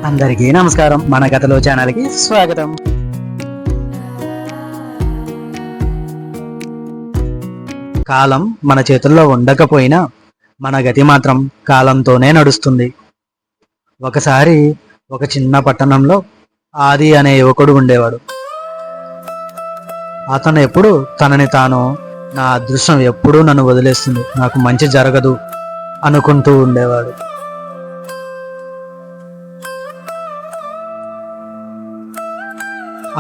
అందరికీ నమస్కారం. మన కథలో ఛానల్కి స్వాగతం. కాలం మన చేతుల్లో ఉండకపోయినా మన గతి మాత్రం కాలంతోనే నడుస్తుంది. ఒకసారి ఒక చిన్న పట్టణంలో ఆది అనే యువకుడు ఉండేవాడు. అతను ఎప్పుడు తనని తాను నా అదృష్టం ఎప్పుడూ నన్ను వదిలేస్తుంది, నాకు మంచి జరగదు అనుకుంటూ ఉండేవాడు.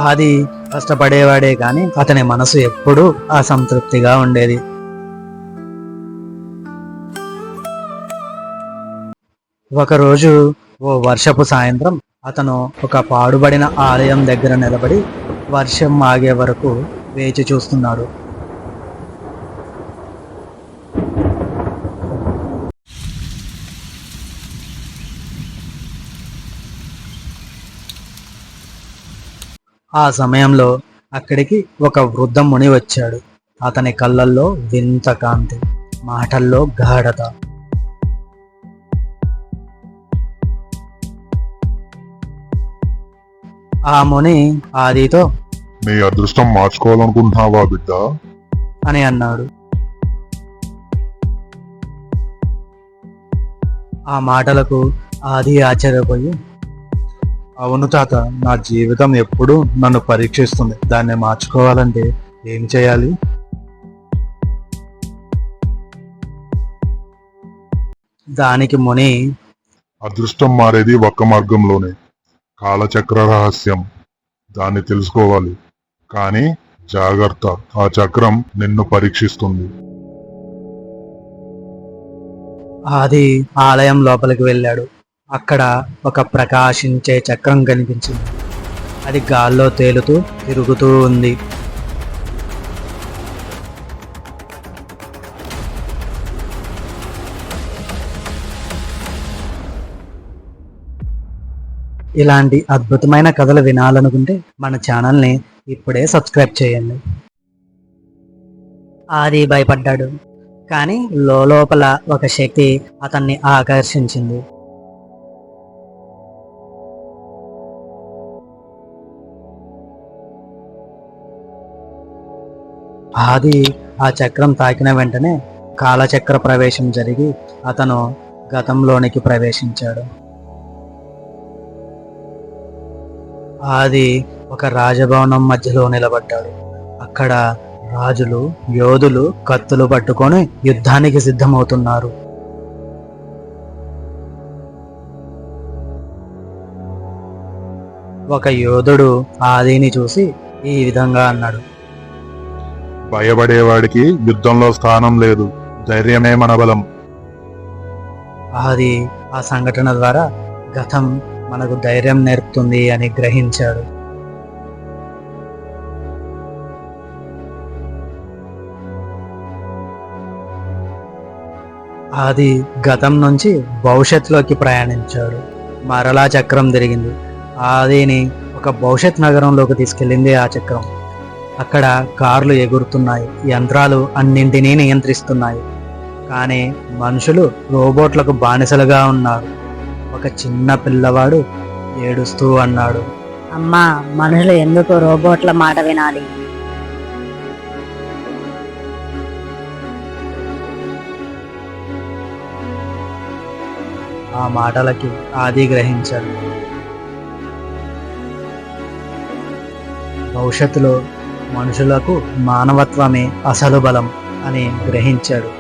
ఆది కష్టపడేవాడే కానీ అతని మనసు ఎప్పుడూ అసంతృప్తిగా ఉండేది. ఒకరోజు ఓ వర్షపు సాయంత్రం అతను ఒక పాడుబడిన ఆలయం దగ్గర నిలబడి వర్షం ఆగే వరకు వేచి చూస్తున్నాడు. ఆ సమయంలో అక్కడికి ఒక వృద్ధ ముని వచ్చాడు. అతని కళ్ళల్లో వింత కాంతి, మాటల్లో గాఢత. ఆ ముని ఆదితో, నీ అదృష్టం మార్చుకోవాలనుకుంటున్నావా బిడ్డ అని అన్నాడు. ఆ మాటలకు ఆది ఆశ్చర్యపోయి, అవును తాత, నా జీవితం ఎప్పుడు నన్ను పరీక్షిస్తుంది, దాన్ని మార్చుకోవాలంటే ఏం చేయాలి? దానికి ముని, అదృష్టం మారేది ఒక్క మార్గంలోనే, కాలచక్ర రహస్యం, దాన్ని తెలుసుకోవాలి. కానీ జాగ్రత్త, ఆ చక్రం నిన్ను పరీక్షిస్తుంది. ఆది ఆలయం లోపలికి వెళ్ళాడు. అక్కడ ఒక ప్రకాశించే చక్రం కనిపించింది. అది గాల్లో తేలుతూ తిరుగుతూ ఉంది. ఇలాంటి అద్భుతమైన కథలు వినాలనుకుంటే మన ఛానల్ని ఇప్పుడే సబ్స్క్రైబ్ చేయండి. ఆది భయపడ్డాడు, కానీ లోపల ఒక శక్తి అతన్ని ఆకర్షించింది. ఆది ఆ చక్రం తాకిన వెంటనే కాలచక్ర ప్రవేశం జరిగి అతను గతంలోనికి ప్రవేశించాడు. ఆది ఒక రాజభవనం మధ్యలో నిలబడ్డాడు. అక్కడ రాజులు, యోధులు కత్తులు పట్టుకొని యుద్ధానికి సిద్ధమవుతున్నారు. ఒక యోధుడు ఆదిని చూసి ఈ విధంగా అన్నాడు, భయపడేవాడికి యుద్ధంలో స్థానం లేదు, ధైర్యమే మన బలం. ఆది ఆ సంఘటన ద్వారా గతం మనకు ధైర్యం నేర్పుతుంది అని గ్రహించాడు. ఆది గతం నుంచి భవిష్యత్తులోకి ప్రయాణించాడు. మరలా చక్రం తిరిగింది. ఆదిని ఒక భవిష్యత్ నగరంలోకి తీసుకెళ్ళింది ఆ చక్రం. అక్కడ కార్లు ఎగురుతున్నాయి, యంత్రాలు అన్నింటినీ నియంత్రిస్తున్నాయి. కానీ మనుషులు రోబోట్లకు బానిసలుగా ఉన్నారు. ఒక చిన్న పిల్లవాడు ఏడుస్తూ అన్నాడు, అమ్మా, మనుషులు ఎందుకు రోబోట్ల మాట వినాలి? ఆ మాటలకి ఆది గ్రహించాడు. భవిష్యత్తులో మనుషులకు మానవత్వమే అసలు బలం అని గ్రహించాడు.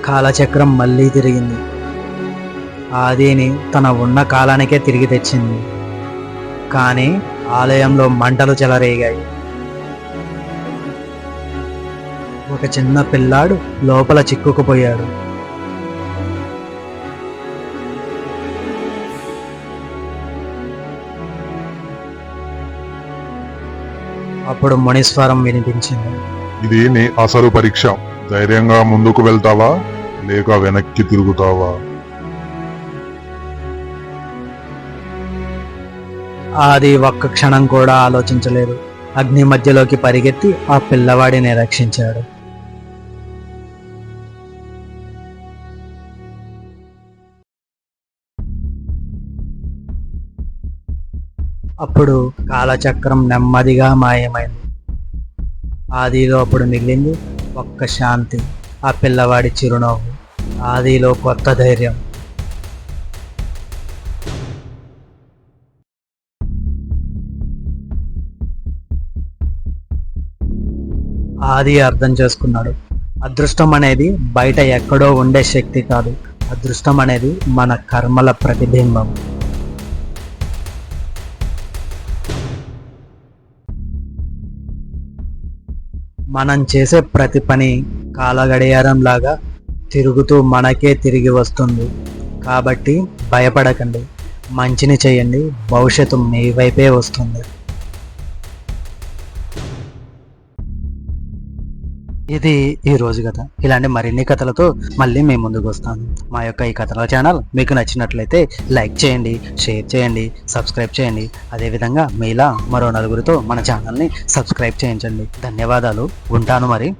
కాలచక్రం మళ్ళీ తిరిగింది. ఆదిని తన ఉన్న కాలానికే తిరిగి తెచ్చింది. కానీ ఆలయంలో మంటలు చెలరేగాయి. ఒక చిన్న పిల్లాడు లోపల చిక్కుకుపోయాడు. అప్పుడు మునీశ్వరం వినిపించింది, ఇది నీ అసలు పరీక్ష. ధైర్యంగా ముందుకు వెళ్తావా లేక వెనక్కి తిరుగుతావా? ఆది ఒక్క క్షణం కూడా ఆలోచించలేదు. అగ్ని మధ్యలోకి పరిగెత్తి ఆ పిల్లవాడిని రక్షించాడు. అప్పుడు కాలచక్రం నెమ్మదిగా మాయమైంది. ఆదిలో అప్పుడు మిగిలింది ఒక్క శాంతి, ఆ పిల్లవాడి చిరునవ్వు, ఆదిలో కొత్త ధైర్యం. ఆది అర్థం చేసుకున్నాడు, అదృష్టం అనేది బయట ఎక్కడో ఉండే శక్తి కాదు, అదృష్టం అనేది మన కర్మల ప్రతిబింబం. మనం చేసే ప్రతి పని కాలగడియారం లాగా తిరుగుతూ మనకే తిరిగి వస్తుంది. కాబట్టి భయపడకండి, మంచిని చేయండి, భవిష్యత్తు మీ వైపే వస్తుంది. ఇది ఈ రోజు కథ. ఇలాంటి మరిన్ని కథలతో మళ్ళీ మీ ముందుకు వస్తాను. మా యొక్క ఈ కథల ఛానల్ మీకు నచ్చినట్లయితే లైక్ చేయండి, షేర్ చేయండి, సబ్స్క్రైబ్ చేయండి. అదేవిధంగా మీలా మరో నలుగురితో మన ఛానల్ని సబ్స్క్రైబ్ చేయించండి. ధన్యవాదాలు. ఉంటాను మరి.